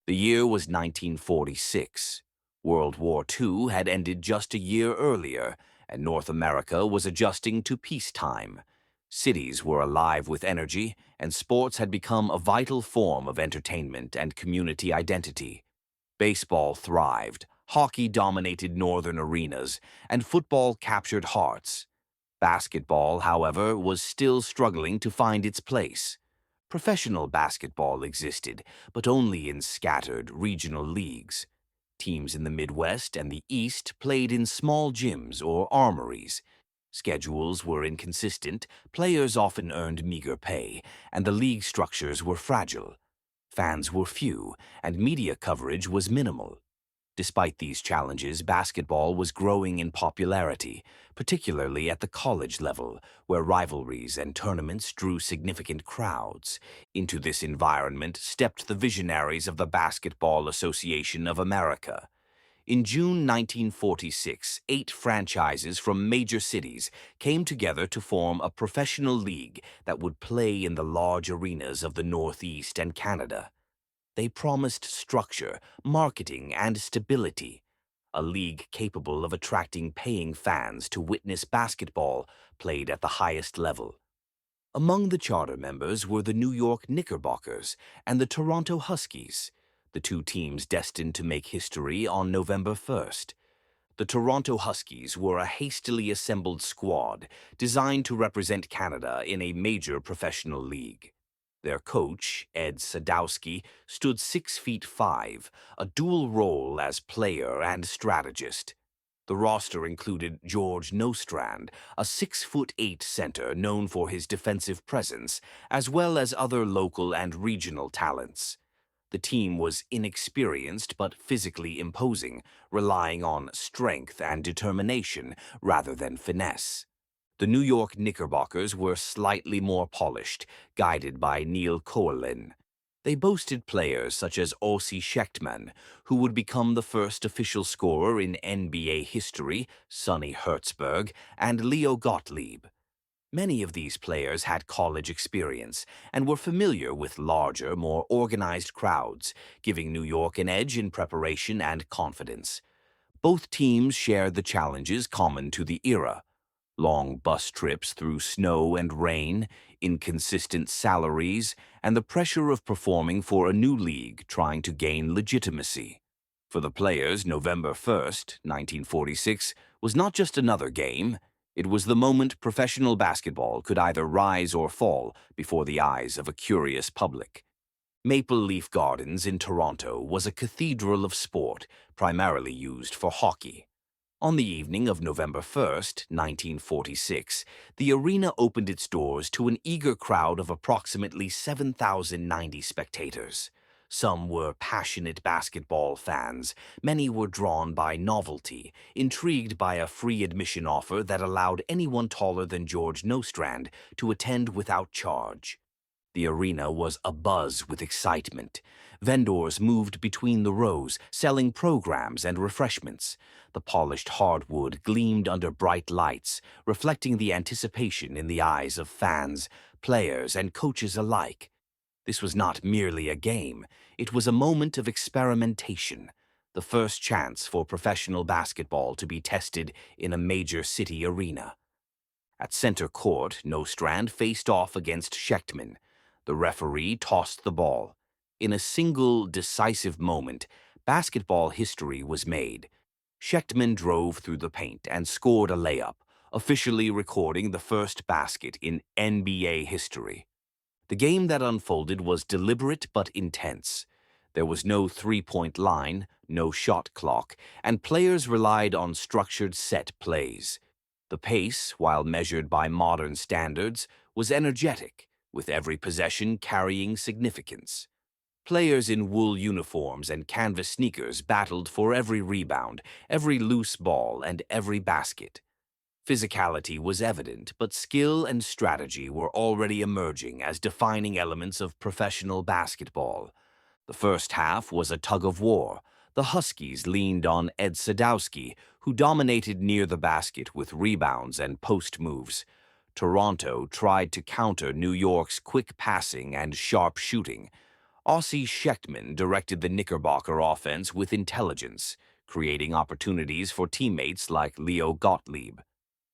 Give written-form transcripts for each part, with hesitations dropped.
The year was 1946. World War II had ended just a year earlier, and North America was adjusting to peacetime. Cities were alive with energy, and sports had become a vital form of entertainment and community identity. Baseball thrived, hockey dominated northern arenas, and football captured hearts. Basketball, however, was still struggling to find its place. Professional basketball existed, but only in scattered regional leagues. Teams in the Midwest and the East played in small gyms or armories. Schedules were inconsistent, players often earned meager pay, and the league structures were fragile. Fans were few, and media coverage was minimal. Despite these challenges, basketball was growing in popularity, particularly at the college level, where rivalries and tournaments drew significant crowds. Into this environment stepped the visionaries of the Basketball Association of America. In June 1946, 8 franchises from major cities came together to form a professional league that would play in the large arenas of the Northeast and Canada. They promised structure, marketing, and stability. A league capable of attracting paying fans to witness basketball played at the highest level. Among the charter members were the New York Knickerbockers and the Toronto Huskies, the two teams destined to make history on November 1st. The Toronto Huskies were a hastily assembled squad designed to represent Canada in a major professional league. Their coach, Ed Sadowski, stood 6 feet 5, a dual role as player and strategist. The roster included George Nostrand, a 6'8" center known for his defensive presence, as well as other local and regional talents. The team was inexperienced but physically imposing, relying on strength and determination rather than finesse. The New York Knickerbockers were slightly more polished, guided by Neil Coalin. They boasted players such as Ossie Schechtman, who would become the first official scorer in NBA history, Sonny Hertzberg, and Leo Gottlieb. Many of these players had college experience and were familiar with larger, more organized crowds, giving New York an edge in preparation and confidence. Both teams shared the challenges common to the era: long bus trips through snow and rain, inconsistent salaries, and the pressure of performing for a new league trying to gain legitimacy. For the players, November 1st, 1946, was not just another game. It was the moment professional basketball could either rise or fall before the eyes of a curious public. Maple Leaf Gardens in Toronto was a cathedral of sport, primarily used for hockey. On the evening of November 1st, 1946, the arena opened its doors to an eager crowd of approximately 7,090 spectators. Some were passionate basketball fans. Many were drawn by novelty, intrigued by a free admission offer that allowed anyone taller than George Nostrand to attend without charge. The arena was abuzz with excitement. Vendors moved between the rows, selling programs and refreshments. The polished hardwood gleamed under bright lights, reflecting the anticipation in the eyes of fans, players, and coaches alike. This was not merely a game. It was a moment of experimentation, the first chance for professional basketball to be tested in a major city arena. At center court, Nostrand faced off against Schechtman. The referee tossed the ball. In a single, decisive moment, basketball history was made. Schechtman drove through the paint and scored a layup, officially recording the first basket in NBA history. The game that unfolded was deliberate but intense. There was no three-point line, no shot clock, and players relied on structured set plays. The pace, while measured by modern standards, was energetic, with every possession carrying significance. Players in wool uniforms and canvas sneakers battled for every rebound, every loose ball, and every basket. Physicality was evident, but skill and strategy were already emerging as defining elements of professional basketball. The first half was a tug-of-war. The Huskies leaned on Ed Sadowski, who dominated near the basket with rebounds and post moves. Toronto tried to counter New York's quick passing and sharp shooting. Aussie Schechtman directed the Knickerbocker offense with intelligence, creating opportunities for teammates like Leo Gottlieb.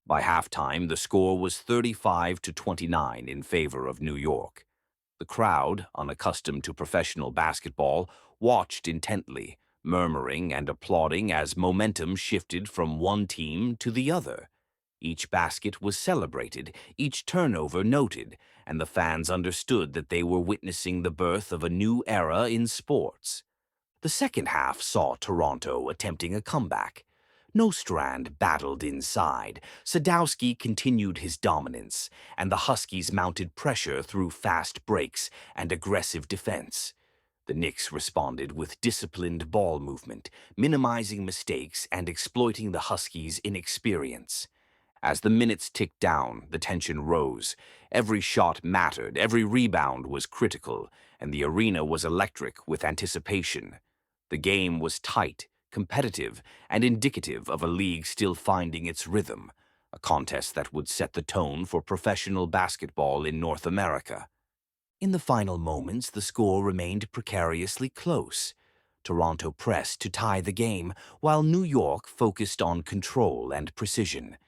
By halftime, the score was 35-29 in favor of New York. The crowd, unaccustomed to professional basketball, watched intently, murmuring and applauding as momentum shifted from one team to the other. Each basket was celebrated, each turnover noted, and the fans understood that they were witnessing the birth of a new era in sports. The second half saw Toronto attempting a comeback. Nostrand battled inside, Sadowski continued his dominance, and the Huskies mounted pressure through fast breaks and aggressive defense. The Knicks responded with disciplined ball movement, minimizing mistakes and exploiting the Huskies' inexperience. As the minutes ticked down, the tension rose. Every shot mattered, every rebound was critical, and the arena was electric with anticipation. The game was tight, competitive, and indicative of a league still finding its rhythm, a contest that would set the tone for professional basketball in North America. In the final moments, the score remained precariously close. Toronto pressed to tie the game, while New York focused on control and precision.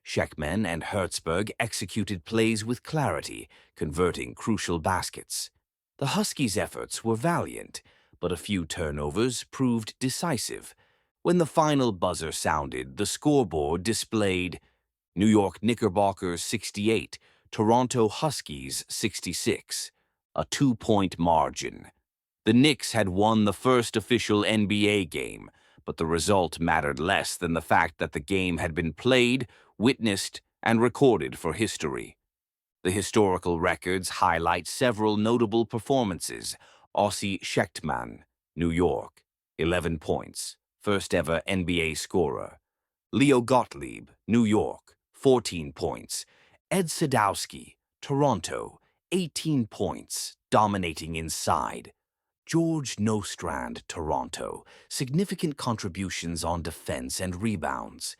Schechtman and Hertzberg executed plays with clarity, converting crucial baskets. The Huskies' efforts were valiant, but a few turnovers proved decisive. When the final buzzer sounded, the scoreboard displayed New York Knickerbockers 68, Toronto Huskies 66, a 2-point margin. The Knicks had won the first official NBA game, but the result mattered less than the fact that the game had been played, witnessed, and recorded for history. The historical records highlight several notable performances. Aussie Schechtman, New York, 11 points, first ever NBA scorer. Leo Gottlieb, New York, 14 points. Ed Sadowski, Toronto, 18 points, dominating inside. George Nostrand, Toronto, significant contributions on defense and rebounds.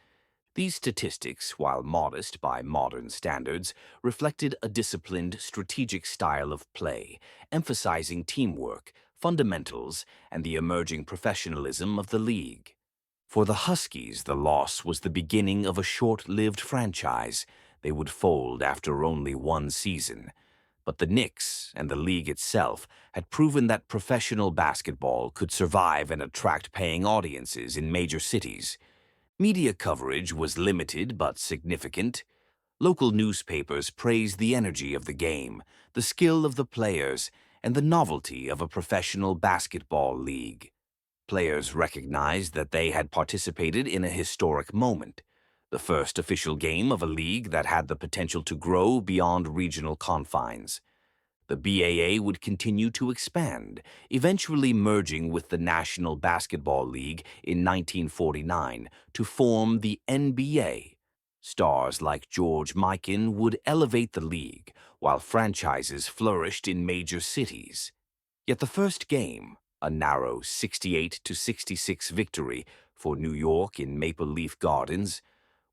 These statistics, while modest by modern standards, reflected a disciplined, strategic style of play, emphasizing teamwork, fundamentals, and the emerging professionalism of the league. For the Huskies, the loss was the beginning of a short-lived franchise. They would fold after only one season. But the Knicks and the league itself had proven that professional basketball could survive and attract paying audiences in major cities. Media coverage was limited but significant. Local newspapers praised the energy of the game, the skill of the players, and the novelty of a professional basketball league. Players recognized that they had participated in a historic moment, the first official game of a league that had the potential to grow beyond regional confines. The BAA would continue to expand, eventually merging with the National Basketball League in 1949 to form the NBA. Stars like George Mikan would elevate the league, while franchises flourished in major cities. Yet the first game, a narrow 68-66 victory for New York in Maple Leaf Gardens,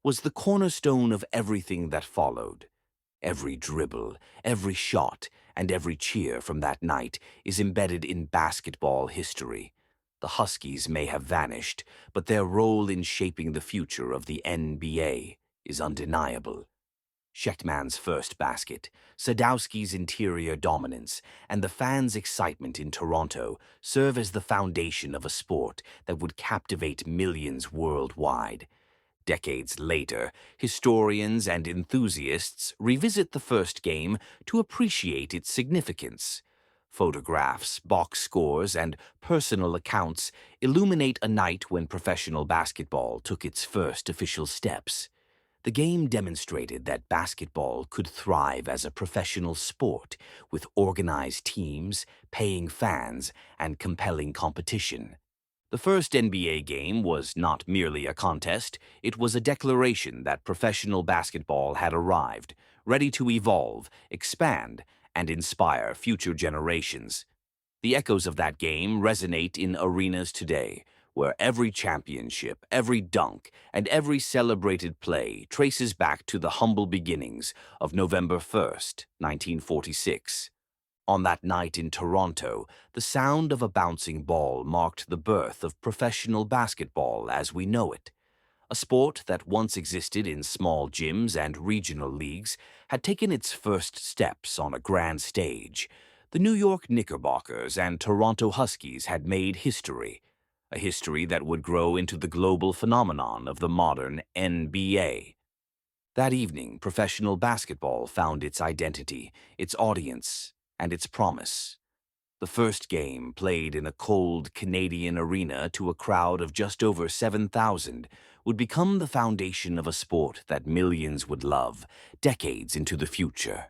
was the cornerstone of everything that followed. Every dribble, every shot, and every cheer from that night is embedded in basketball history. The Huskies may have vanished, but their role in shaping the future of the NBA is undeniable. Schechtman's first basket, Sadowski's interior dominance, and the fans' excitement in Toronto serve as the foundation of a sport that would captivate millions worldwide. Decades later, historians and enthusiasts revisit the first game to appreciate its significance. Photographs, box scores, and personal accounts illuminate a night when professional basketball took its first official steps. The game demonstrated that basketball could thrive as a professional sport with organized teams, paying fans, and compelling competition. The first NBA game was not merely a contest, it was a declaration that professional basketball had arrived, ready to evolve, expand, and inspire future generations. The echoes of that game resonate in arenas today, where every championship, every dunk, and every celebrated play traces back to the humble beginnings of November 1st, 1946. On that night in Toronto, the sound of a bouncing ball marked the birth of professional basketball as we know it. A sport that once existed in small gyms and regional leagues had taken its first steps on a grand stage. The New York Knickerbockers and Toronto Huskies had made history, a history that would grow into the global phenomenon of the modern NBA. That evening, professional basketball found its identity, its audience, and its promise. The first game, played in a cold Canadian arena to a crowd of just over 7,000, would become the foundation of a sport that millions would love decades into the future.